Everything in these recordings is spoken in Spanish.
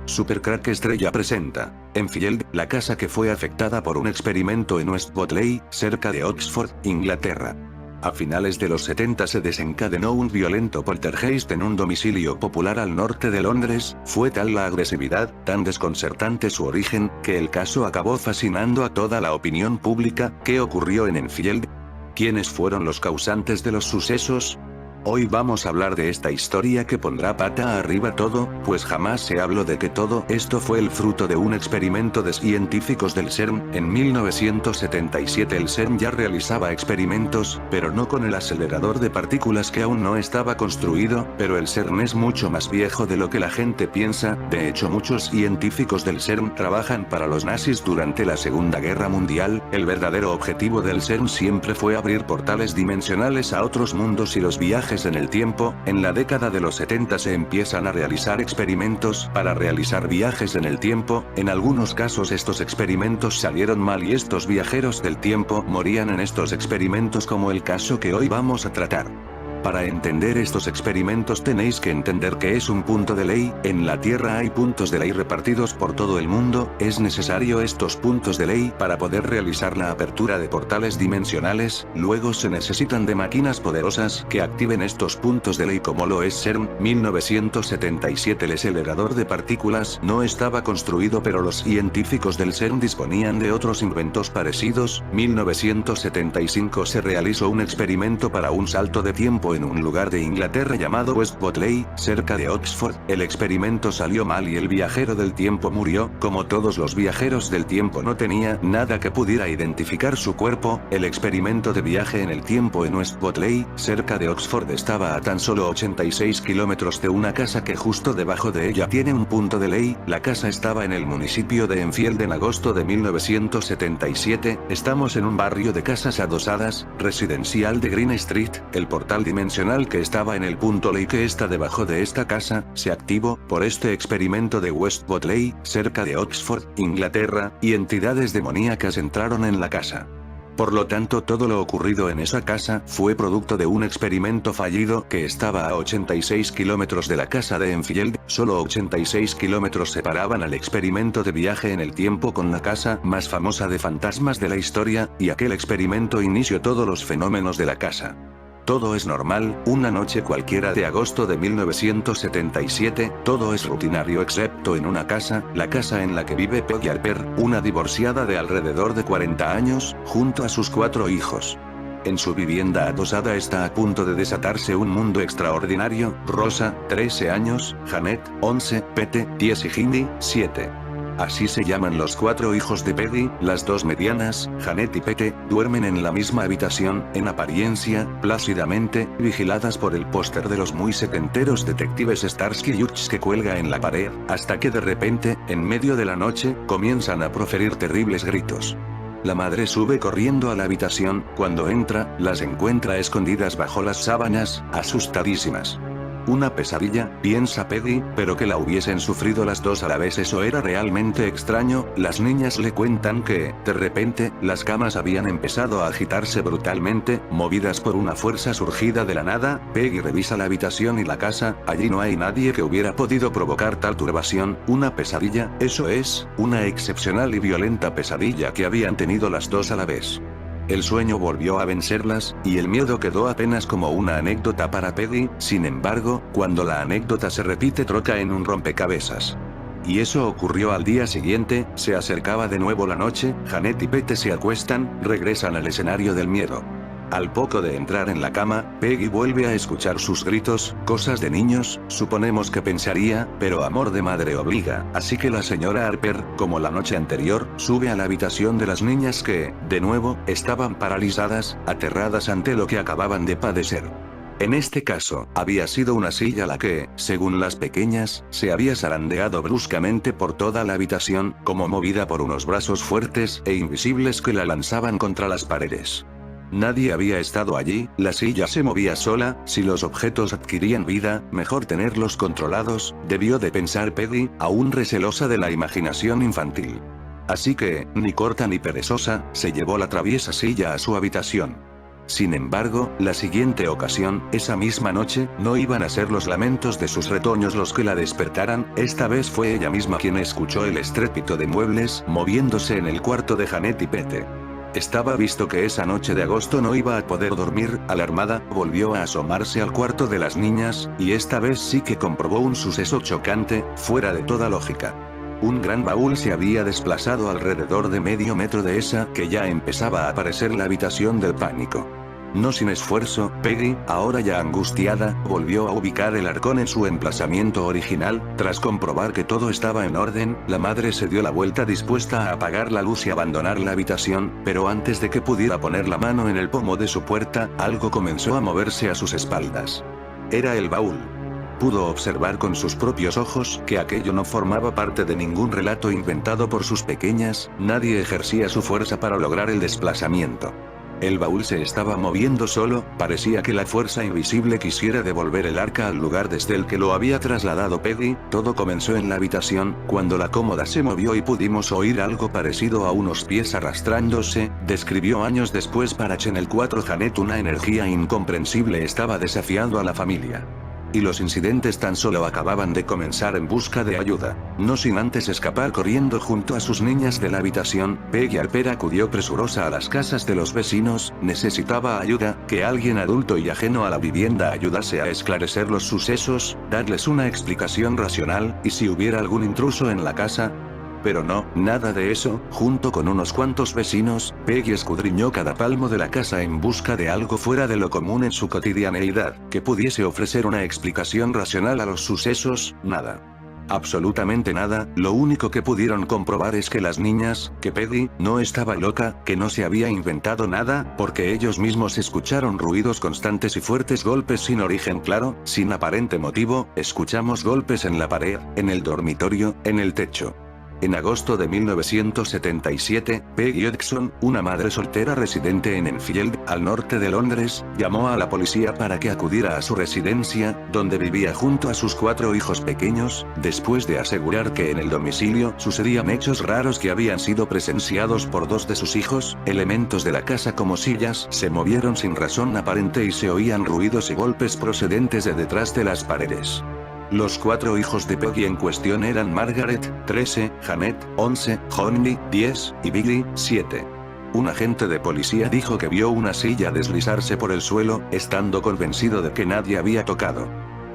Supercrack Estrella presenta Enfield, la casa que fue afectada por un experimento en West Botley, cerca de Oxford, Inglaterra. A finales de los 70 se desencadenó un violento poltergeist en un domicilio popular al norte de Londres. Fue tal la agresividad, tan desconcertante su origen, que el caso acabó fascinando a toda la opinión pública. ¿Qué ocurrió en Enfield? ¿Quiénes fueron los causantes de los sucesos? Hoy vamos a hablar de esta historia que pondrá pata arriba todo, pues jamás se habló de que todo esto fue el fruto de un experimento de científicos del CERN. En 1977 el CERN ya realizaba experimentos, pero no con el acelerador de partículas que aún no estaba construido, pero el CERN es mucho más viejo de lo que la gente piensa. De hecho, muchos científicos del CERN trabajan para los nazis durante la Segunda Guerra Mundial. El verdadero objetivo del CERN siempre fue abrir portales dimensionales a otros mundos y los viajes en el tiempo. En la década de los 70 se empiezan a realizar experimentos para realizar viajes en el tiempo. En algunos casos estos experimentos salieron mal y estos viajeros del tiempo morían en estos experimentos, como el caso que hoy vamos a tratar. Para entender estos experimentos tenéis que entender que es un punto de ley. En la Tierra hay puntos de ley repartidos por todo el mundo. Es necesario estos puntos de ley para poder realizar la apertura de portales dimensionales. Luego se necesitan de máquinas poderosas que activen estos puntos de ley, como lo es CERN. 1977 el acelerador de partículas no estaba construido, pero los científicos del CERN disponían de otros inventos parecidos. 1975 se realizó un experimento para un salto de tiempo en un lugar de Inglaterra llamado West Botley, cerca de Oxford. El experimento salió mal y el viajero del tiempo murió. Como todos los viajeros del tiempo, no tenía nada que pudiera identificar su cuerpo. El experimento de viaje en el tiempo en West Botley, cerca de Oxford, estaba a tan solo 86 kilómetros de una casa que justo debajo de ella tiene un punto de ley. La casa estaba en el municipio de Enfield. En agosto de 1977, estamos en un barrio de casas adosadas, residencial de Green Street. El portal dimensional que estaba en el punto ley que está debajo de esta casa, se activó por este experimento de West Botley, cerca de Oxford, Inglaterra, y entidades demoníacas entraron en la casa. Por lo tanto, todo lo ocurrido en esa casa fue producto de un experimento fallido que estaba a 86 kilómetros de la casa de Enfield. Solo 86 kilómetros separaban al experimento de viaje en el tiempo con la casa más famosa de fantasmas de la historia, y aquel experimento inició todos los fenómenos de la casa. Todo es normal, una noche cualquiera de agosto de 1977, todo es rutinario excepto en una casa, la casa en la que vive Peggy Harper, una divorciada de alrededor de 40 años, junto a sus 4 hijos. En su vivienda adosada está a punto de desatarse un mundo extraordinario. Rosa, 13 años, Janet, 11, Pete, 10 y Jindy, 7. Así se llaman los 4 hijos de Peggy. Las 2 medianas, Janet y Pete, duermen en la misma habitación, en apariencia, plácidamente, vigiladas por el póster de los muy setenteros detectives Starsky y Hutch que cuelga en la pared, hasta que de repente, en medio de la noche, comienzan a proferir terribles gritos. La madre sube corriendo a la habitación. Cuando entra, las encuentra escondidas bajo las sábanas, asustadísimas. Una pesadilla, piensa Peggy, pero que la hubiesen sufrido las 2 a la vez, eso era realmente extraño. Las niñas le cuentan que, de repente, las camas habían empezado a agitarse brutalmente, movidas por una fuerza surgida de la nada. Peggy revisa la habitación y la casa, allí no hay nadie que hubiera podido provocar tal turbación. Una pesadilla, eso es, una excepcional y violenta pesadilla que habían tenido las 2 a la vez. El sueño volvió a vencerlas, y el miedo quedó apenas como una anécdota para Peggy. Sin embargo, cuando la anécdota se repite, troca en un rompecabezas. Y eso ocurrió al día siguiente. Se acercaba de nuevo la noche, Janet y Pete se acuestan, regresan al escenario del miedo. Al poco de entrar en la cama, Peggy vuelve a escuchar sus gritos, cosas de niños, suponemos que pensaría, pero amor de madre obliga, así que la señora Harper, como la noche anterior, sube a la habitación de las niñas que, de nuevo, estaban paralizadas, aterradas ante lo que acababan de padecer. En este caso, había sido una silla la que, según las pequeñas, se había zarandeado bruscamente por toda la habitación, como movida por unos brazos fuertes e invisibles que la lanzaban contra las paredes. Nadie había estado allí, la silla se movía sola. Si los objetos adquirían vida, mejor tenerlos controlados, debió de pensar Peggy, aún recelosa de la imaginación infantil. Así que, ni corta ni perezosa, se llevó la traviesa silla a su habitación. Sin embargo, la siguiente ocasión, esa misma noche, no iban a ser los lamentos de sus retoños los que la despertaran, esta vez fue ella misma quien escuchó el estrépito de muebles moviéndose en el cuarto de Janet y Pete. Estaba visto que esa noche de agosto no iba a poder dormir, alarmada, volvió a asomarse al cuarto de las niñas, y esta vez sí que comprobó un suceso chocante, fuera de toda lógica. Un gran baúl se había desplazado alrededor de medio metro de esa que ya empezaba a parecer la habitación del pánico. No sin esfuerzo, Peggy, ahora ya angustiada, volvió a ubicar el arcón en su emplazamiento original. Tras comprobar que todo estaba en orden, la madre se dio la vuelta dispuesta a apagar la luz y abandonar la habitación, pero antes de que pudiera poner la mano en el pomo de su puerta, algo comenzó a moverse a sus espaldas. Era el baúl. Pudo observar con sus propios ojos que aquello no formaba parte de ningún relato inventado por sus pequeñas, nadie ejercía su fuerza para lograr el desplazamiento. El baúl se estaba moviendo solo, parecía que la fuerza invisible quisiera devolver el arca al lugar desde el que lo había trasladado Peggy. Todo comenzó en la habitación, cuando la cómoda se movió y pudimos oír algo parecido a unos pies arrastrándose, describió años después para Channel 4 Janet. Una energía incomprensible estaba desafiando a la familia. Y los incidentes tan solo acababan de comenzar en busca de ayuda. No sin antes escapar corriendo junto a sus niñas de la habitación, Peggy Harper acudió presurosa a las casas de los vecinos, necesitaba ayuda, que alguien adulto y ajeno a la vivienda ayudase a esclarecer los sucesos, darles una explicación racional, y si hubiera algún intruso en la casa. Pero no, nada de eso. Junto con unos cuantos vecinos, Peggy escudriñó cada palmo de la casa en busca de algo fuera de lo común en su cotidianeidad, que pudiese ofrecer una explicación racional a los sucesos. Nada. Absolutamente nada. Lo único que pudieron comprobar es que las niñas, que Peggy, no estaba loca, que no se había inventado nada, porque ellos mismos escucharon ruidos constantes y fuertes golpes sin origen claro, sin aparente motivo. Escuchamos golpes en la pared, en el dormitorio, en el techo. En agosto de 1977, Peggy Hodgson, una madre soltera residente en Enfield, al norte de Londres, llamó a la policía para que acudiera a su residencia, donde vivía junto a sus 4 hijos pequeños, después de asegurar que en el domicilio sucedían hechos raros que habían sido presenciados por 2 de sus hijos. Elementos de la casa como sillas se movieron sin razón aparente y se oían ruidos y golpes procedentes de detrás de las paredes. Los 4 hijos de Peggy en cuestión eran Margaret, 13, Janet, 11, Johnny, 10, y Billy, 7. Un agente de policía dijo que vio una silla deslizarse por el suelo, estando convencido de que nadie había tocado.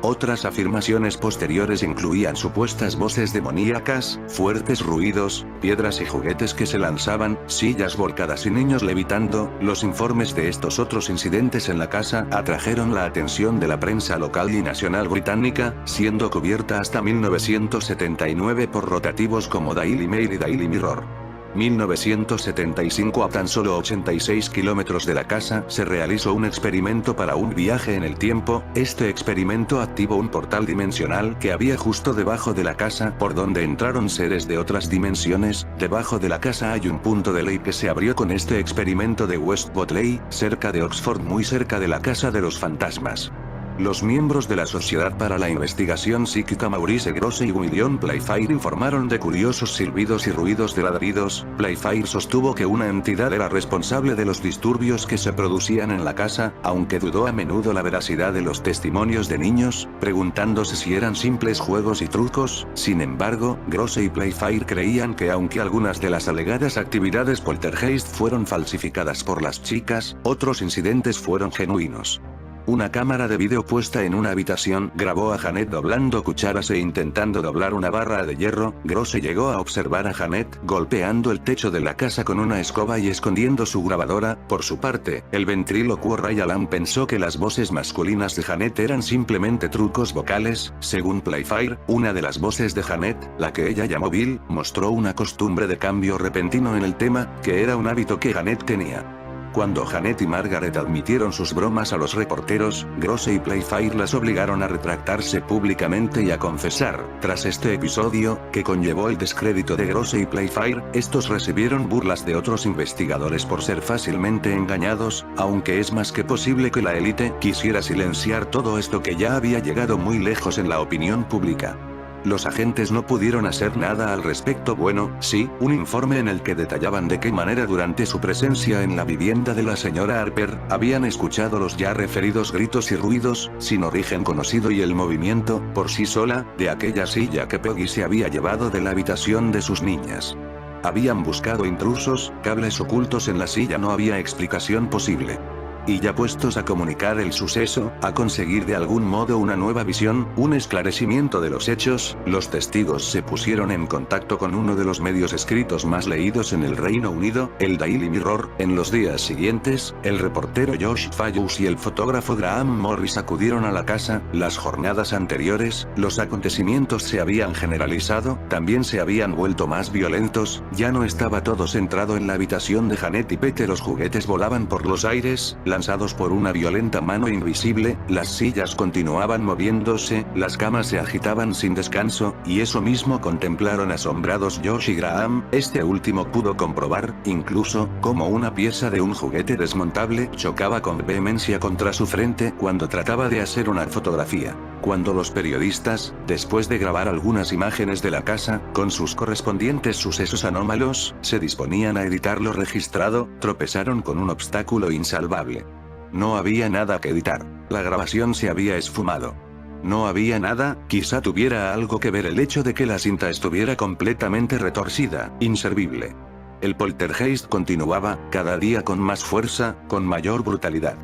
Otras afirmaciones posteriores incluían supuestas voces demoníacas, fuertes ruidos, piedras y juguetes que se lanzaban, sillas volcadas y niños levitando. Los informes de estos otros incidentes en la casa atrajeron la atención de la prensa local y nacional británica, siendo cubierta hasta 1979 por rotativos como Daily Mail y Daily Mirror. 1975. A tan solo 86 kilómetros de la casa se realizó un experimento para un viaje en el tiempo. Este experimento activó un portal dimensional que había justo debajo de la casa, por donde entraron seres de otras dimensiones. Debajo de la casa hay un punto de ley que se abrió con este experimento de West Botley, cerca de Oxford, muy cerca de la casa de los fantasmas. Los miembros de la Sociedad para la Investigación Psíquica Maurice Grosse y William Playfair informaron de curiosos silbidos y ruidos de ladridos. Playfair sostuvo que una entidad era responsable de los disturbios que se producían en la casa, aunque dudó a menudo la veracidad de los testimonios de niños, preguntándose si eran simples juegos y trucos. Sin embargo, Grosse y Playfair creían que aunque algunas de las alegadas actividades poltergeist fueron falsificadas por las chicas, otros incidentes fueron genuinos. Una cámara de vídeo puesta en una habitación grabó a Janet doblando cucharas e intentando doblar una barra de hierro. Grosse llegó a observar a Janet golpeando el techo de la casa con una escoba y escondiendo su grabadora. Por su parte, el ventrílocuo Ray Alan pensó que las voces masculinas de Janet eran simplemente trucos vocales. Según Playfair, una de las voces de Janet, la que ella llamó Bill, mostró una costumbre de cambio repentino en el tema, que era un hábito que Janet tenía. Cuando Janet y Margaret admitieron sus bromas a los reporteros, Grosse y Playfair las obligaron a retractarse públicamente y a confesar. Tras este episodio, que conllevó el descrédito de Grosse y Playfair, estos recibieron burlas de otros investigadores por ser fácilmente engañados, aunque es más que posible que la élite quisiera silenciar todo esto que ya había llegado muy lejos en la opinión pública. Los agentes no pudieron hacer nada al respecto. Bueno, sí, un informe en el que detallaban de qué manera durante su presencia en la vivienda de la señora Harper, habían escuchado los ya referidos gritos y ruidos, sin origen conocido y el movimiento, por sí sola, de aquella silla que Peggy se había llevado de la habitación de sus niñas. Habían buscado intrusos, cables ocultos en la silla, no había explicación posible. Y ya puestos a comunicar el suceso, a conseguir de algún modo una nueva visión, un esclarecimiento de los hechos, los testigos se pusieron en contacto con uno de los medios escritos más leídos en el Reino Unido, el Daily Mirror. En los días siguientes, el reportero Josh Fayous y el fotógrafo Graham Morris acudieron a la casa. Las jornadas anteriores, los acontecimientos se habían generalizado, también se habían vuelto más violentos, ya no estaba todo centrado en la habitación de Janet y Pete, los juguetes volaban por los aires, lanzados por una violenta mano invisible, las sillas continuaban moviéndose, las camas se agitaban sin descanso, y eso mismo contemplaron asombrados Josh y Graham. Este último pudo comprobar, incluso, cómo una pieza de un juguete desmontable chocaba con vehemencia contra su frente cuando trataba de hacer una fotografía. Cuando los periodistas, después de grabar algunas imágenes de la casa, con sus correspondientes sucesos anómalos, se disponían a editar lo registrado, tropezaron con un obstáculo insalvable. No había nada que editar. La grabación se había esfumado. No había nada, quizá tuviera algo que ver el hecho de que la cinta estuviera completamente retorcida, inservible. El poltergeist continuaba, cada día con más fuerza, con mayor brutalidad.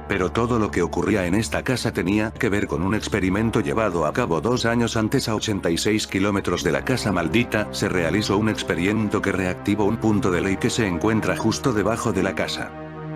Pero todo lo que ocurría en esta casa tenía que ver con un experimento llevado a cabo 2 años antes a 86 kilómetros de la casa maldita. Se realizó un experimento que reactivó un punto de ley que se encuentra justo debajo de la casa.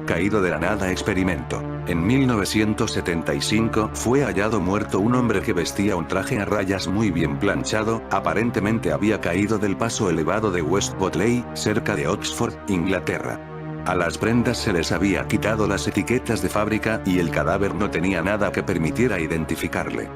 Caído de la nada experimento. En 1975 fue hallado muerto un hombre que vestía un traje a rayas muy bien planchado, aparentemente había caído del paso elevado de West Botley, cerca de Oxford, Inglaterra. A las prendas se les había quitado las etiquetas de fábrica y el cadáver no tenía nada que permitiera identificarle.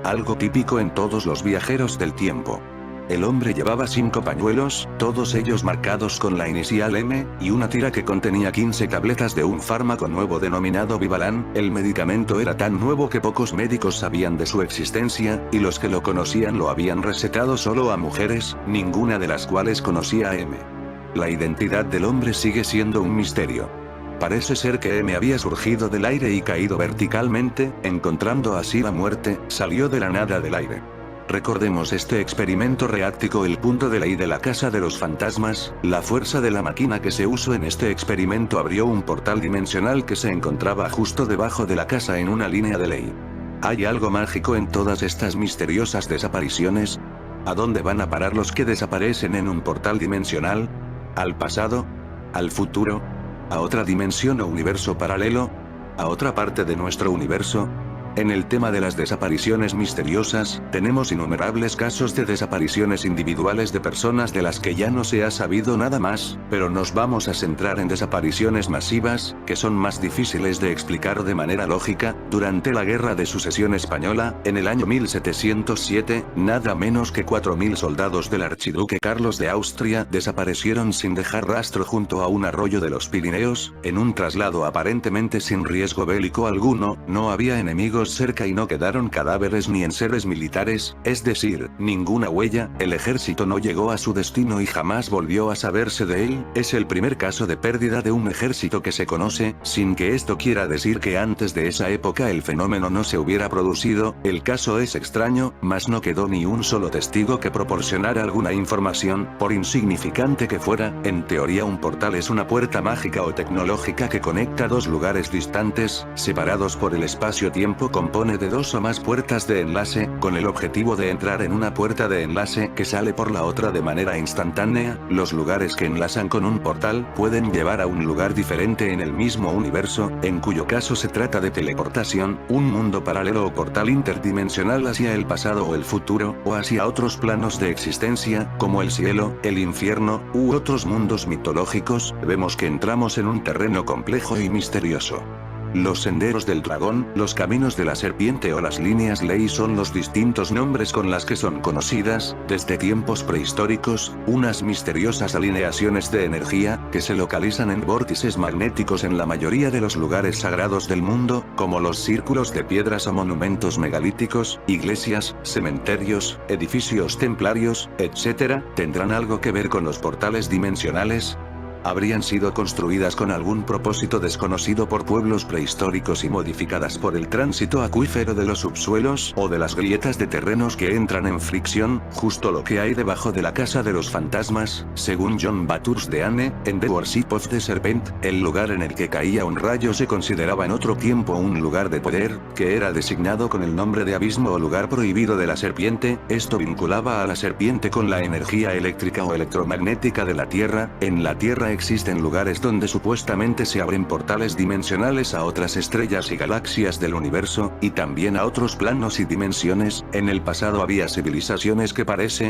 Algo típico en todos los viajeros del tiempo. El hombre llevaba 5 pañuelos, todos ellos marcados con la inicial M, y una tira que contenía 15 tabletas de un fármaco nuevo denominado Vivalan. El medicamento era tan nuevo que pocos médicos sabían de su existencia, y los que lo conocían lo habían recetado solo a mujeres, ninguna de las cuales conocía a M. La identidad del hombre sigue siendo un misterio. Parece ser que M había surgido del aire y caído verticalmente, encontrando así la muerte, salió de la nada del aire. Recordemos este experimento reactivó el punto de ley de la casa de los fantasmas. La fuerza de la máquina que se usó en este experimento abrió un portal dimensional que se encontraba justo debajo de la casa en una línea de ley. ¿Hay algo mágico en todas estas misteriosas desapariciones? ¿A dónde van a parar los que desaparecen en un portal dimensional? ¿Al pasado? ¿Al futuro? ¿A otra dimensión o universo paralelo? ¿A otra parte de nuestro universo? En el tema de las desapariciones misteriosas, tenemos innumerables casos de desapariciones individuales de personas de las que ya no se ha sabido nada más, pero nos vamos a centrar en desapariciones masivas, que son más difíciles de explicar de manera lógica. Durante la Guerra de Sucesión Española, en el año 1707, nada menos que 4.000 soldados del archiduque Carlos de Austria desaparecieron sin dejar rastro junto a un arroyo de los Pirineos, en un traslado aparentemente sin riesgo bélico alguno. No había enemigos cerca y no quedaron cadáveres ni enseres militares, es decir, ninguna huella. El ejército no llegó a su destino y jamás volvió a saberse de él. Es el primer caso de pérdida de un ejército que se conoce, sin que esto quiera decir que antes de esa época el fenómeno no se hubiera producido. El caso es extraño, mas no quedó ni un solo testigo que proporcionara alguna información, por insignificante que fuera. En teoría un portal es una puerta mágica o tecnológica que conecta dos lugares distantes, separados por el espacio-tiempo. Compone de 2 o más puertas de enlace, con el objetivo de entrar en una puerta de enlace que sale por la otra de manera instantánea. Los lugares que enlazan con un portal pueden llevar a un lugar diferente en el mismo universo, en cuyo caso se trata de teleportación, un mundo paralelo o portal interdimensional hacia el pasado o el futuro, o hacia otros planos de existencia, como el cielo, el infierno, u otros mundos mitológicos. Vemos que entramos en un terreno complejo y misterioso. Los senderos del dragón, los caminos de la serpiente o las líneas ley son los distintos nombres con las que son conocidas, desde tiempos prehistóricos, unas misteriosas alineaciones de energía, que se localizan en vórtices magnéticos en la mayoría de los lugares sagrados del mundo, como los círculos de piedras o monumentos megalíticos, iglesias, cementerios, edificios templarios, etc., ¿tendrán algo que ver con los portales dimensionales? Habrían sido construidas con algún propósito desconocido por pueblos prehistóricos y modificadas por el tránsito acuífero de los subsuelos o de las grietas de terrenos que entran en fricción, justo lo que hay debajo de la casa de los fantasmas, según John Bathurst de Anne, en The Worship of the Serpent, el lugar en el que caía un rayo se consideraba en otro tiempo un lugar de poder, que era designado con el nombre de abismo o lugar prohibido de la serpiente. Esto vinculaba a la serpiente con la energía eléctrica o electromagnética de la Tierra. En la Tierra existen lugares donde supuestamente se abren portales dimensionales a otras estrellas y galaxias del universo, y también a otros planos y dimensiones. En el pasado había civilizaciones que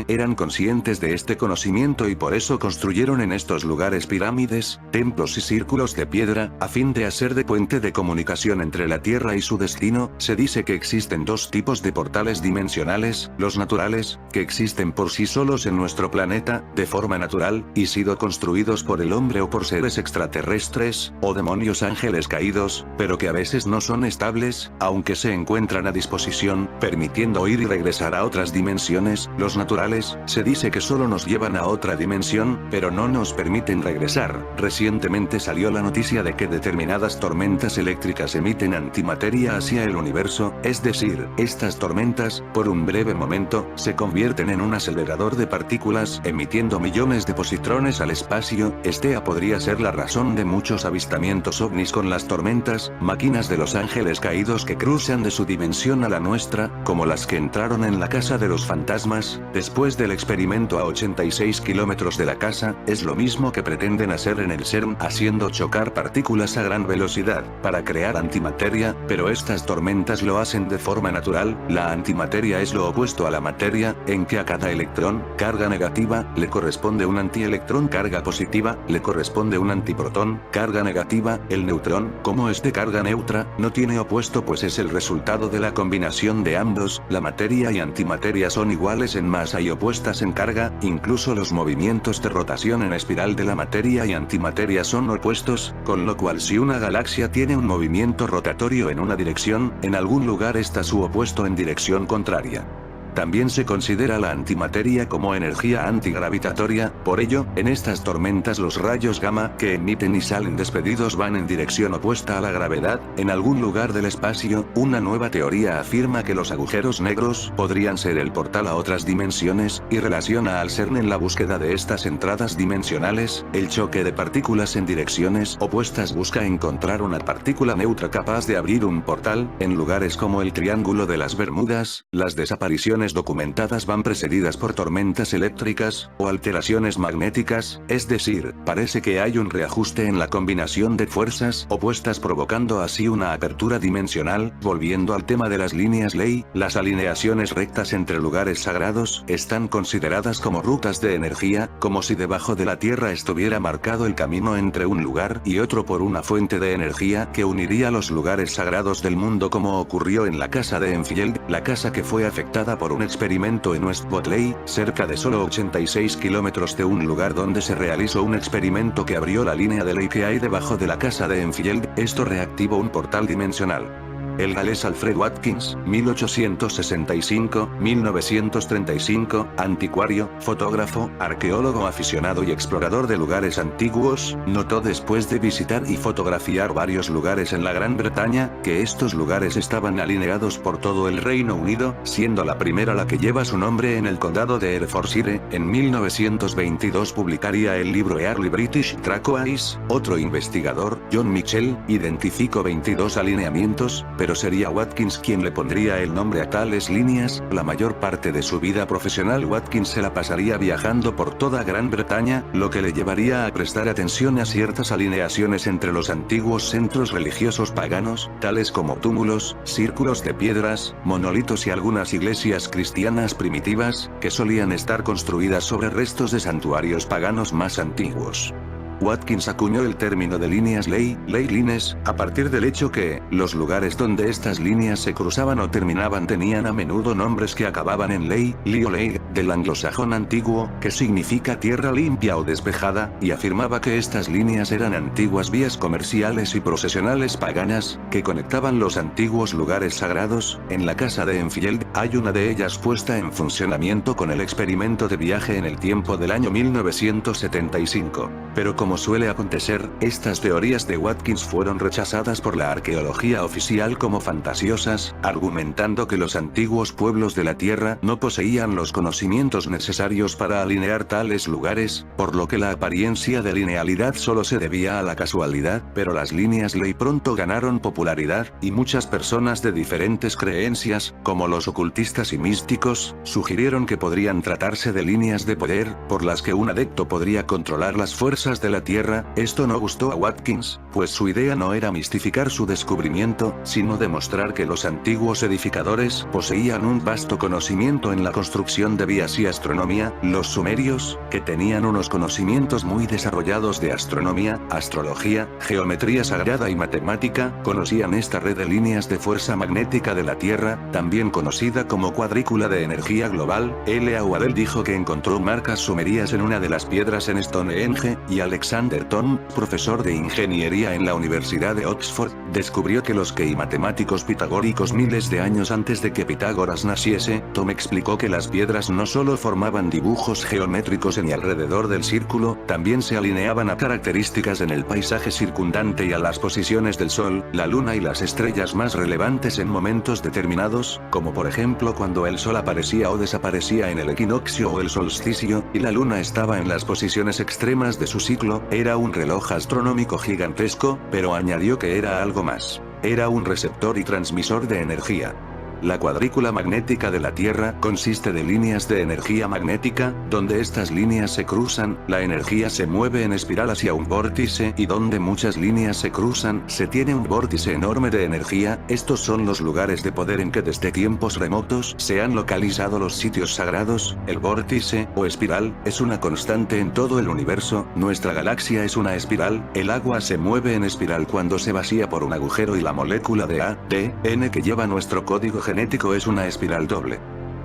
eran conscientes de este conocimiento y por eso construyeron en estos lugares pirámides, templos y círculos de piedra, a fin de hacer de puente de comunicación entre la Tierra y su destino. Se dice que existen dos tipos de portales dimensionales, los naturales, que existen por sí solos en nuestro planeta, de forma natural, y sido construidos por el hombre o por seres extraterrestres, o demonios ángeles caídos, pero que a veces no son estables, aunque se encuentran a disposición, permitiendo ir y regresar a otras dimensiones. Los naturales, se dice que solo nos llevan a otra dimensión, pero no nos permiten regresar. Recientemente salió la noticia de que determinadas tormentas eléctricas emiten antimateria hacia el universo, es decir, estas tormentas, por un breve momento, se convierten en un acelerador de partículas, emitiendo millones de positrones al espacio. Esta podría ser la razón de muchos avistamientos ovnis con las tormentas, máquinas de los ángeles caídos que cruzan de su dimensión a la nuestra, como las que entraron en la casa de los fantasmas, después del experimento a 86 kilómetros de la casa. Es lo mismo que pretenden hacer en el CERN, haciendo chocar partículas a gran velocidad, para crear antimateria, pero estas tormentas lo hacen de forma natural. La antimateria es lo opuesto a la materia, en que a cada electrón, carga negativa, le corresponde un antielectrón carga positiva, le corresponde un antiprotón, carga negativa. El neutrón, como es de carga neutra, no tiene opuesto pues es el resultado de la combinación de ambos. La materia y antimateria son iguales en masa y opuestas en carga, incluso los movimientos de rotación en espiral de la materia y antimateria son opuestos, con lo cual si una galaxia tiene un movimiento rotatorio en una dirección, en algún lugar está su opuesto en dirección contraria. También se considera la antimateria como energía antigravitatoria, por ello, en estas tormentas los rayos gamma que emiten y salen despedidos van en dirección opuesta a la gravedad. En algún lugar del espacio, una nueva teoría afirma que los agujeros negros podrían ser el portal a otras dimensiones, y relaciona al CERN en la búsqueda de estas entradas dimensionales. El choque de partículas en direcciones opuestas busca encontrar una partícula neutra capaz de abrir un portal. En lugares como el Triángulo de las Bermudas, las desapariciones documentadas van precedidas por tormentas eléctricas, o alteraciones magnéticas, es decir, parece que hay un reajuste en la combinación de fuerzas opuestas provocando así una apertura dimensional. Volviendo al tema de las líneas ley, las alineaciones rectas entre lugares sagrados, están consideradas como rutas de energía, como si debajo de la Tierra estuviera marcado el camino entre un lugar y otro por una fuente de energía que uniría los lugares sagrados del mundo, como ocurrió en la casa de Enfield, la casa que fue afectada por un experimento en West Botley, cerca de solo 86 kilómetros de un lugar donde se realizó un experimento que abrió la línea de ley que hay debajo de la casa de Enfield. Esto reactivó un portal dimensional. El galés Alfred Watkins, 1865-1935, anticuario, fotógrafo, arqueólogo aficionado y explorador de lugares antiguos, notó después de visitar y fotografiar varios lugares en la Gran Bretaña, que estos lugares estaban alineados por todo el Reino Unido, siendo la primera la que lleva su nombre en el condado de Herefordshire. En 1922 publicaría el libro Early British Trackways. Otro investigador, John Michell, identificó 22 alineamientos, pero sería Watkins quien le pondría el nombre a tales líneas. La mayor parte de su vida profesional Watkins se la pasaría viajando por toda Gran Bretaña, lo que le llevaría a prestar atención a ciertas alineaciones entre los antiguos centros religiosos paganos, tales como túmulos, círculos de piedras, monolitos y algunas iglesias cristianas primitivas, que solían estar construidas sobre restos de santuarios paganos más antiguos. Watkins acuñó el término de líneas ley lines, a partir del hecho que, los lugares donde estas líneas se cruzaban o terminaban tenían a menudo nombres que acababan en ley o ley, del anglosajón antiguo, que significa tierra limpia o despejada, y afirmaba que estas líneas eran antiguas vías comerciales y procesionales paganas, que conectaban los antiguos lugares sagrados. En la casa de Enfield, hay una de ellas puesta en funcionamiento con el experimento de viaje en el tiempo del año 1975. Pero como suele acontecer, estas teorías de Watkins fueron rechazadas por la arqueología oficial como fantasiosas, argumentando que los antiguos pueblos de la Tierra no poseían los conocimientos necesarios para alinear tales lugares, por lo que la apariencia de linealidad solo se debía a la casualidad. Pero las líneas ley pronto ganaron popularidad, y muchas personas de diferentes creencias, como los ocultistas y místicos, sugirieron que podrían tratarse de líneas de poder, por las que un adepto podría controlar las fuerzas de la Tierra. Esto no gustó a Watkins, pues su idea no era mistificar su descubrimiento, sino demostrar que los antiguos edificadores poseían un vasto conocimiento en la construcción de vías y astronomía. Los sumerios, que tenían unos conocimientos muy desarrollados de astronomía, astrología, geometría sagrada y matemática, conocían esta red de líneas de fuerza magnética de la Tierra, también conocida como cuadrícula de energía global. L. A. Waddell dijo que encontró marcas sumerias en una de las piedras en Stonehenge, y Alexander Thom, profesor de ingeniería en la Universidad de Oxford, descubrió que los matemáticos pitagóricos miles de años antes de que Pitágoras naciese. Thom explicó que las piedras no solo formaban dibujos geométricos en y alrededor del círculo, también se alineaban a características en el paisaje circundante y a las posiciones del Sol, la Luna y las estrellas más relevantes en momentos determinados, como por ejemplo cuando el Sol aparecía o desaparecía en el equinoccio o el solsticio, y la Luna estaba en las posiciones extremas de su ciclo. Era un reloj astronómico gigantesco, pero añadió que era algo más. Era un receptor y transmisor de energía. La cuadrícula magnética de la Tierra consiste de líneas de energía magnética, donde estas líneas se cruzan, la energía se mueve en espiral hacia un vórtice, y donde muchas líneas se cruzan, se tiene un vórtice enorme de energía. Estos son los lugares de poder en que desde tiempos remotos se han localizado los sitios sagrados. El vórtice, o espiral, es una constante en todo el universo. Nuestra galaxia es una espiral. El agua se mueve en espiral cuando se vacía por un agujero, y la molécula de ADN que lleva nuestro código genético es una espiral doble.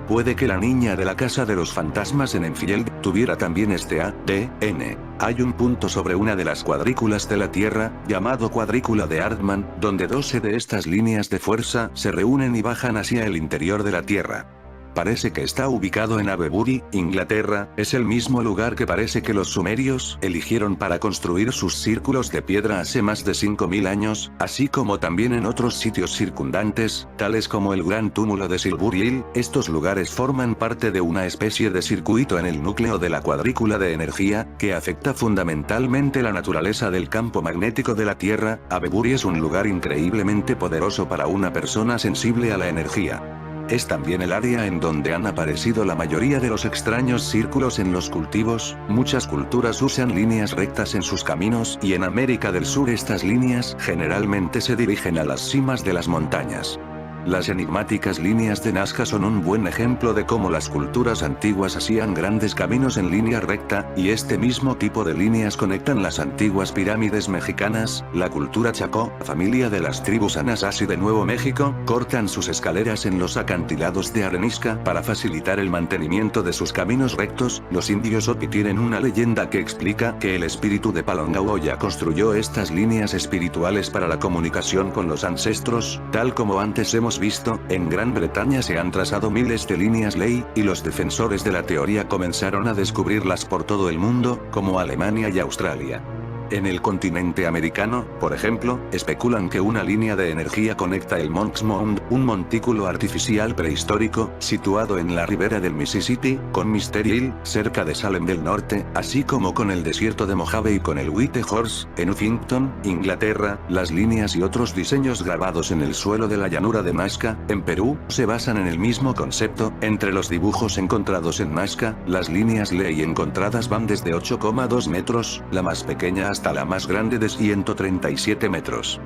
Puede que la niña de la casa de los fantasmas en Enfield tuviera también este ADN. Hay un punto sobre una de las cuadrículas de la Tierra, llamado cuadrícula de Hartmann, donde 12 de estas líneas de fuerza se reúnen y bajan hacia el interior de la Tierra. Parece que está ubicado en Avebury, Inglaterra. Es el mismo lugar que parece que los sumerios eligieron para construir sus círculos de piedra hace más de 5000 años, así como también en otros sitios circundantes, tales como el Gran Túmulo de Silbury Hill. Estos lugares forman parte de una especie de circuito en el núcleo de la cuadrícula de energía, que afecta fundamentalmente la naturaleza del campo magnético de la Tierra. Avebury es un lugar increíblemente poderoso para una persona sensible a la energía. Es también el área en donde han aparecido la mayoría de los extraños círculos en los cultivos. Muchas culturas usan líneas rectas en sus caminos, y en América del Sur estas líneas generalmente se dirigen a las cimas de las montañas. Las enigmáticas líneas de Nazca son un buen ejemplo de cómo las culturas antiguas hacían grandes caminos en línea recta, y este mismo tipo de líneas conectan las antiguas pirámides mexicanas. La cultura Chacó, familia de las tribus Anasazi de Nuevo México, cortan sus escaleras en los acantilados de arenisca para facilitar el mantenimiento de sus caminos rectos. Los indios Hopi tienen una leyenda que explica que el espíritu de Palongaoya construyó estas líneas espirituales para la comunicación con los ancestros. Tal como antes hemos visto, en Gran Bretaña se han trazado miles de líneas ley, y los defensores de la teoría comenzaron a descubrirlas por todo el mundo, como Alemania y Australia. En el continente americano, por ejemplo, especulan que una línea de energía conecta el Monks Mound, un montículo artificial prehistórico, situado en la ribera del Mississippi, con Mystery Hill, cerca de Salem del Norte, así como con el desierto de Mojave y con el White Horse, en Huffington, Inglaterra. Las líneas y otros diseños grabados en el suelo de la llanura de Nazca, en Perú, se basan en el mismo concepto. Entre los dibujos encontrados en Nazca, las líneas ley encontradas van desde 8,2 metros, la más pequeña, hasta la más grande de 137 metros.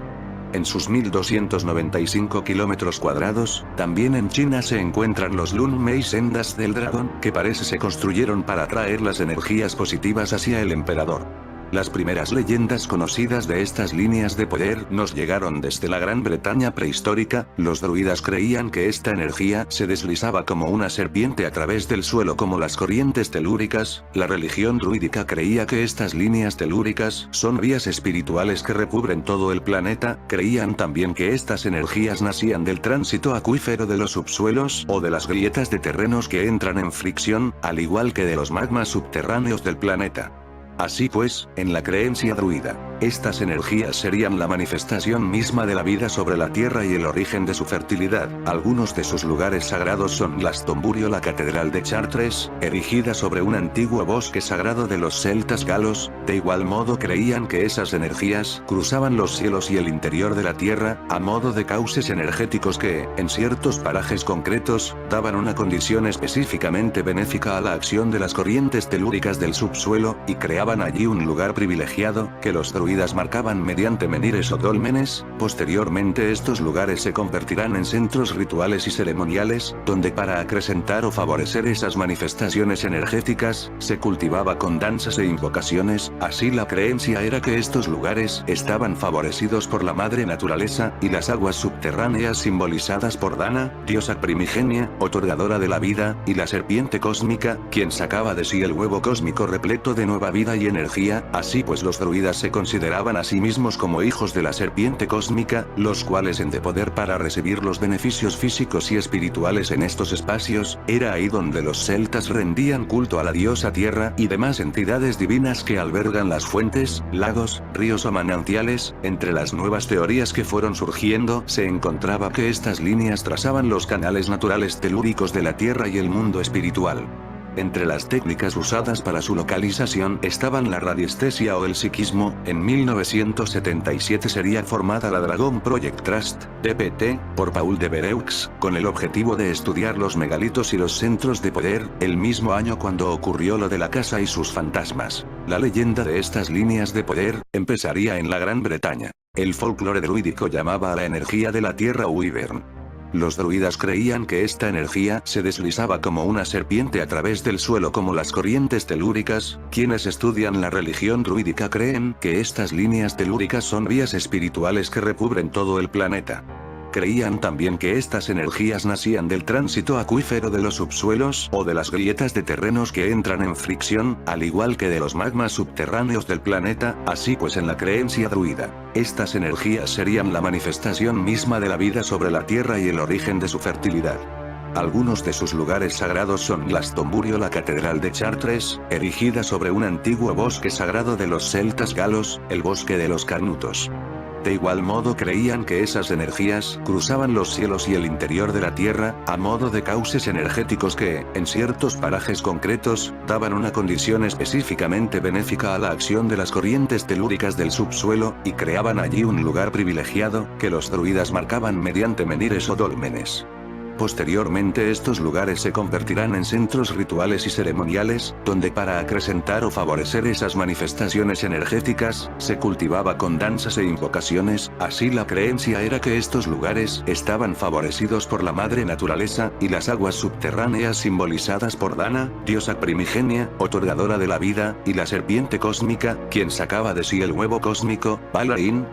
En sus 1295 kilómetros cuadrados, también en China se encuentran los Lun Mei sendas del dragón, que parece se construyeron para atraer las energías positivas hacia el emperador. Las primeras leyendas conocidas de estas líneas de poder nos llegaron desde la Gran Bretaña prehistórica. Los druidas creían que esta energía se deslizaba como una serpiente a través del suelo como las corrientes telúricas. La religión druídica creía que estas líneas telúricas son vías espirituales que recubren todo el planeta. Creían también que estas energías nacían del tránsito acuífero de los subsuelos o de las grietas de terrenos que entran en fricción, al igual que de los magmas subterráneos del planeta. Así pues, en la creencia druida, estas energías serían la manifestación misma de la vida sobre la Tierra y el origen de su fertilidad. Algunos de sus lugares sagrados son Glastonbury, la Catedral de Chartres, erigida sobre un antiguo bosque sagrado de los celtas galos. De igual modo creían que esas energías cruzaban los cielos y el interior de la Tierra, a modo de cauces energéticos que, en ciertos parajes concretos, daban una condición específicamente benéfica a la acción de las corrientes telúricas del subsuelo, y creaban allí un lugar privilegiado, que los druidas marcaban mediante menhires o dólmenes. Posteriormente estos lugares se convertirán en centros rituales y ceremoniales, donde para acrecentar o favorecer esas manifestaciones energéticas, se cultivaba con danzas e invocaciones. Así la creencia era que estos lugares estaban favorecidos por la madre naturaleza, y las aguas subterráneas simbolizadas por Dana, diosa primigenia, otorgadora de la vida, y la serpiente cósmica, quien sacaba de sí el huevo cósmico repleto de nueva vida y energía. Así pues los druidas se consideraban a sí mismos como hijos de la serpiente cósmica, los cuales en de poder para recibir los beneficios físicos y espirituales en estos espacios. Era ahí donde los celtas rendían culto a la diosa tierra y demás entidades divinas que albergan las fuentes, lagos, ríos o manantiales. Entre las nuevas teorías que fueron surgiendo se encontraba que estas líneas trazaban los canales naturales telúricos de la tierra y el mundo espiritual. Entre las técnicas usadas para su localización estaban la radiestesia o el psiquismo. En 1977 sería formada la Dragon Project Trust, DPT, por Paul de Bereux, con el objetivo de estudiar los megalitos y los centros de poder, el mismo año cuando ocurrió lo de la casa y sus fantasmas. La leyenda de estas líneas de poder empezaría en la Gran Bretaña. El folclore druídico llamaba a la energía de la tierra Wyvern. Los druidas creían que esta energía se deslizaba como una serpiente a través del suelo como las corrientes telúricas. Quienes estudian la religión druídica creen que estas líneas telúricas son vías espirituales que recubren todo el planeta. Creían también que estas energías nacían del tránsito acuífero de los subsuelos o de las grietas de terrenos que entran en fricción, al igual que de los magmas subterráneos del planeta. Así pues en la creencia druida, estas energías serían la manifestación misma de la vida sobre la Tierra y el origen de su fertilidad. Algunos de sus lugares sagrados son Glastonbury, la Catedral de Chartres, erigida sobre un antiguo bosque sagrado de los celtas galos, el bosque de los Carnutos. De igual modo creían que esas energías cruzaban los cielos y el interior de la Tierra, a modo de cauces energéticos que, en ciertos parajes concretos, daban una condición específicamente benéfica a la acción de las corrientes telúricas del subsuelo, y creaban allí un lugar privilegiado, que los druidas marcaban mediante menhires o dólmenes. Posteriormente estos lugares se convertirán en centros rituales y ceremoniales, donde para acrecentar o favorecer esas manifestaciones energéticas, se cultivaba con danzas e invocaciones. Así la creencia era que estos lugares estaban favorecidos por la madre naturaleza, y las aguas subterráneas simbolizadas por Dana, diosa primigenia, otorgadora de la vida, y la serpiente cósmica, quien sacaba de sí el huevo cósmico, Balain,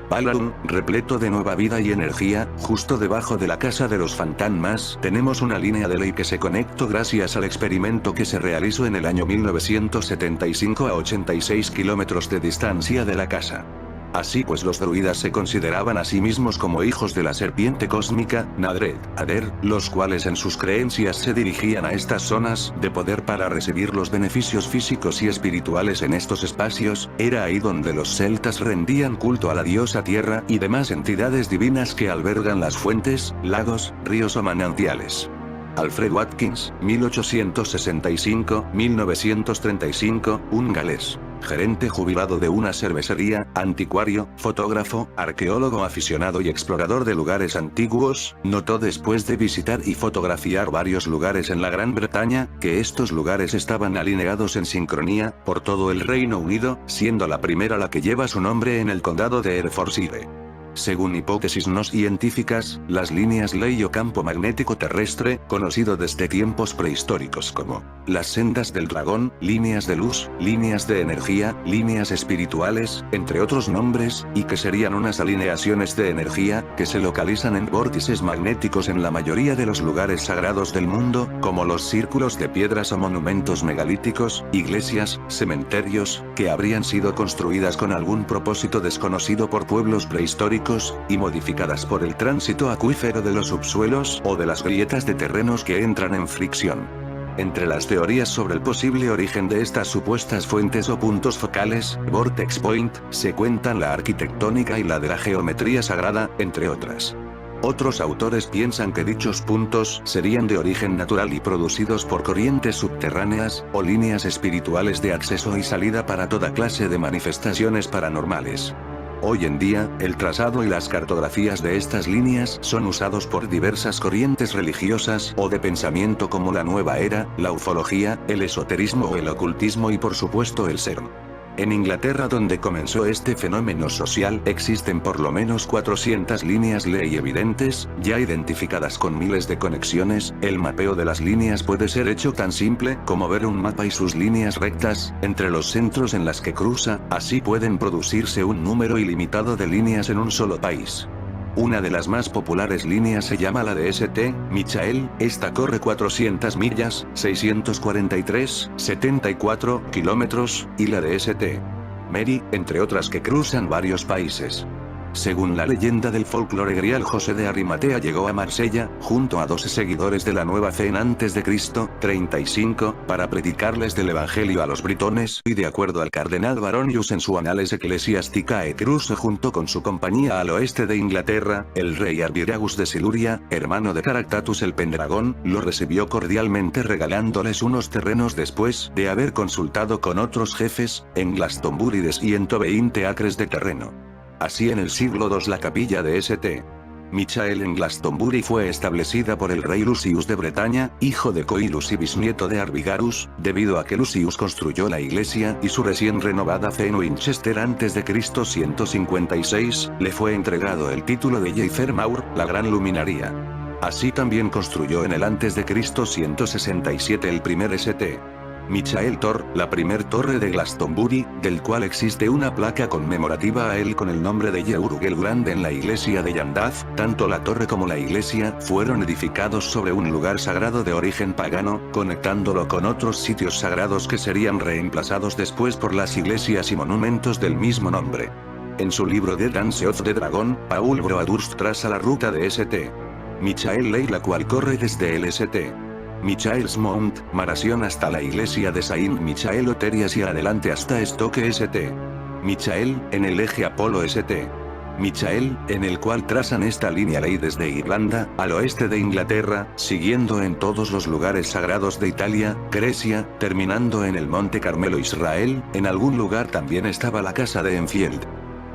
repleto de nueva vida y energía. Justo debajo de la casa de los fantasmas, tenemos una línea de ley que se conectó gracias al experimento que se realizó en el año 1975 a 86 kilómetros de distancia de la casa. Así pues los druidas se consideraban a sí mismos como hijos de la serpiente cósmica, Nadred, Ader, los cuales en sus creencias se dirigían a estas zonas de poder para recibir los beneficios físicos y espirituales en estos espacios. Era ahí donde los celtas rendían culto a la diosa tierra y demás entidades divinas que albergan las fuentes, lagos, ríos o manantiales. Alfred Watkins, 1865-1935, un galés. Gerente jubilado de una cervecería, anticuario, fotógrafo, arqueólogo aficionado y explorador de lugares antiguos, notó después de visitar y fotografiar varios lugares en la Gran Bretaña, que estos lugares estaban alineados en sincronía, por todo el Reino Unido, siendo la primera la que lleva su nombre en el condado de Herefordshire. Según hipótesis no científicas, las líneas ley o campo magnético terrestre, conocido desde tiempos prehistóricos como las sendas del dragón, líneas de luz, líneas de energía, líneas espirituales, entre otros nombres, y que serían unas alineaciones de energía, que se localizan en vórtices magnéticos en la mayoría de los lugares sagrados del mundo, como los círculos de piedras o monumentos megalíticos, iglesias, cementerios, que habrían sido construidas con algún propósito desconocido por pueblos prehistóricos, y modificadas por el tránsito acuífero de los subsuelos o de las grietas de terrenos que entran en fricción. Entre las teorías sobre el posible origen de estas supuestas fuentes o puntos focales, Vortex Point, se cuentan la arquitectónica y la de la geometría sagrada, entre otras. Otros autores piensan que dichos puntos serían de origen natural y producidos por corrientes subterráneas, o líneas espirituales de acceso y salida para toda clase de manifestaciones paranormales. Hoy en día, el trazado y las cartografías de estas líneas son usados por diversas corrientes religiosas o de pensamiento como la Nueva Era, la ufología, el esoterismo o el ocultismo y por supuesto el CERN. En Inglaterra, donde comenzó este fenómeno social, existen por lo menos 400 líneas ley evidentes, ya identificadas con miles de conexiones. El mapeo de las líneas puede ser hecho tan simple como ver un mapa y sus líneas rectas, entre los centros en las que cruza, así pueden producirse un número ilimitado de líneas en un solo país. Una de las más populares líneas se llama la de St. Michael, esta corre 400 millas, 643,74 kilómetros, y la de St. Mary, entre otras que cruzan varios países. Según la leyenda del folclore grial, José de Arimatea llegó a Marsella, junto a 12 seguidores de la Nueva Fe en a.C., 35, para predicarles del Evangelio a los britones, y de acuerdo al cardenal Baronius en su Annales Ecclesiasticae cruzó junto con su compañía al oeste de Inglaterra. El rey Arviragus de Siluria, hermano de Caractatus el Pendragón, lo recibió cordialmente regalándoles unos terrenos después de haber consultado con otros jefes, en Glastonbury de 120 acres de terreno. Así en el siglo II la capilla de St. Michael en Glastonbury fue establecida por el rey Lucius de Bretaña, hijo de Coilus y bisnieto de Arvigarus, debido a que Lucius construyó la iglesia y su recién renovada fe en Winchester a.C. 156, le fue entregado el título de Yeather Maur, la gran luminaria. Así también construyó en el a.C. 167 el primer St. Michael Tor, la primer torre de Glastonbury, del cual existe una placa conmemorativa a él con el nombre de Georg el Grande en la iglesia de Llandaff. Tanto la torre como la iglesia fueron edificados sobre un lugar sagrado de origen pagano, conectándolo con otros sitios sagrados que serían reemplazados después por las iglesias y monumentos del mismo nombre. En su libro The Dance of the Dragon, Paul Broadhurst traza la ruta de St. Michael Ley, la cual corre desde el St. Michael's Mount, Marasion hasta la iglesia de Saint Michael Oterias y adelante hasta Stoke St. Michael, en el eje Apolo St. Michael, en el cual trazan esta línea ley desde Irlanda, al oeste de Inglaterra, siguiendo en todos los lugares sagrados de Italia, Grecia, terminando en el Monte Carmelo Israel. En algún lugar también estaba la casa de Enfield.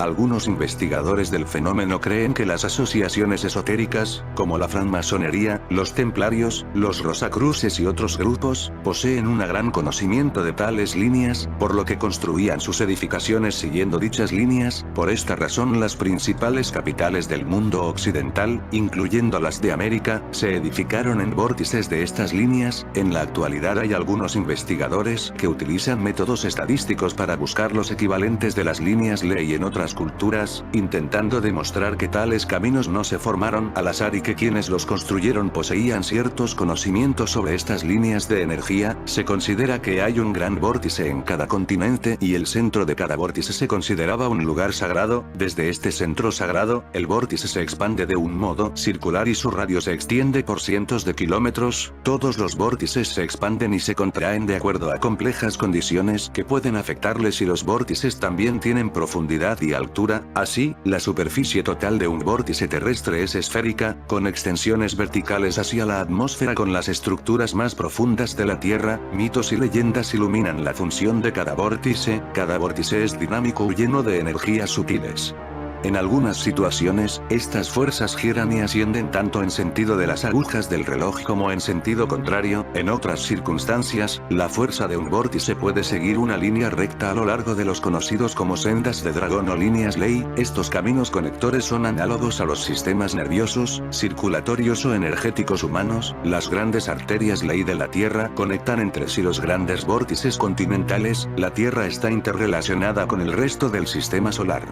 Algunos investigadores del fenómeno creen que las asociaciones esotéricas, como la francmasonería, los templarios, los rosacruces y otros grupos, poseen un gran conocimiento de tales líneas, por lo que construían sus edificaciones siguiendo dichas líneas. Por esta razón las principales capitales del mundo occidental, incluyendo las de América, se edificaron en vórtices de estas líneas. En la actualidad hay algunos investigadores que utilizan métodos estadísticos para buscar los equivalentes de las líneas ley en otras culturas, intentando demostrar que tales caminos no se formaron al azar y que quienes los construyeron poseían ciertos conocimientos sobre estas líneas de energía. Se considera que hay un gran vórtice en cada continente y el centro de cada vórtice se consideraba un lugar sagrado. Desde este centro sagrado, el vórtice se expande de un modo circular y su radio se extiende por cientos de kilómetros. Todos los vórtices se expanden y se contraen de acuerdo a complejas condiciones que pueden afectarles, y los vórtices también tienen profundidad y altura. Así, la superficie total de un vórtice terrestre es esférica, con extensiones verticales hacia la atmósfera con las estructuras más profundas de la Tierra. Mitos y leyendas iluminan la función de cada vórtice. Cada vórtice es dinámico y lleno de energías sutiles. En algunas situaciones, estas fuerzas giran y ascienden tanto en sentido de las agujas del reloj como en sentido contrario. En otras circunstancias, la fuerza de un vórtice puede seguir una línea recta a lo largo de los conocidos como sendas de dragón o líneas ley. Estos caminos conectores son análogos a los sistemas nerviosos, circulatorios o energéticos humanos. Las grandes arterias ley de la Tierra conectan entre sí los grandes vórtices continentales. La Tierra está interrelacionada con el resto del sistema solar.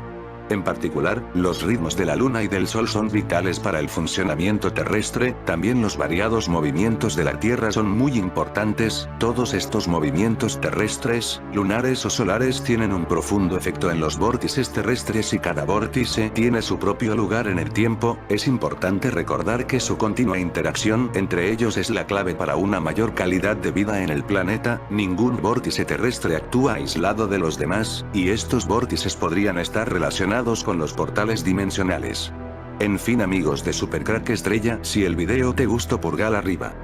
En particular, los ritmos de la Luna y del Sol son vitales para el funcionamiento terrestre. También los variados movimientos de la Tierra son muy importantes. Todos estos movimientos terrestres, lunares o solares tienen un profundo efecto en los vórtices terrestres y cada vórtice tiene su propio lugar en el tiempo. Es importante recordar que su continua interacción entre ellos es la clave para una mayor calidad de vida en el planeta. Ningún vórtice terrestre actúa aislado de los demás, y estos vórtices podrían estar relacionados con los portales dimensionales. En fin amigos de Super Crack Estrella, si el video te gustó pulgar arriba.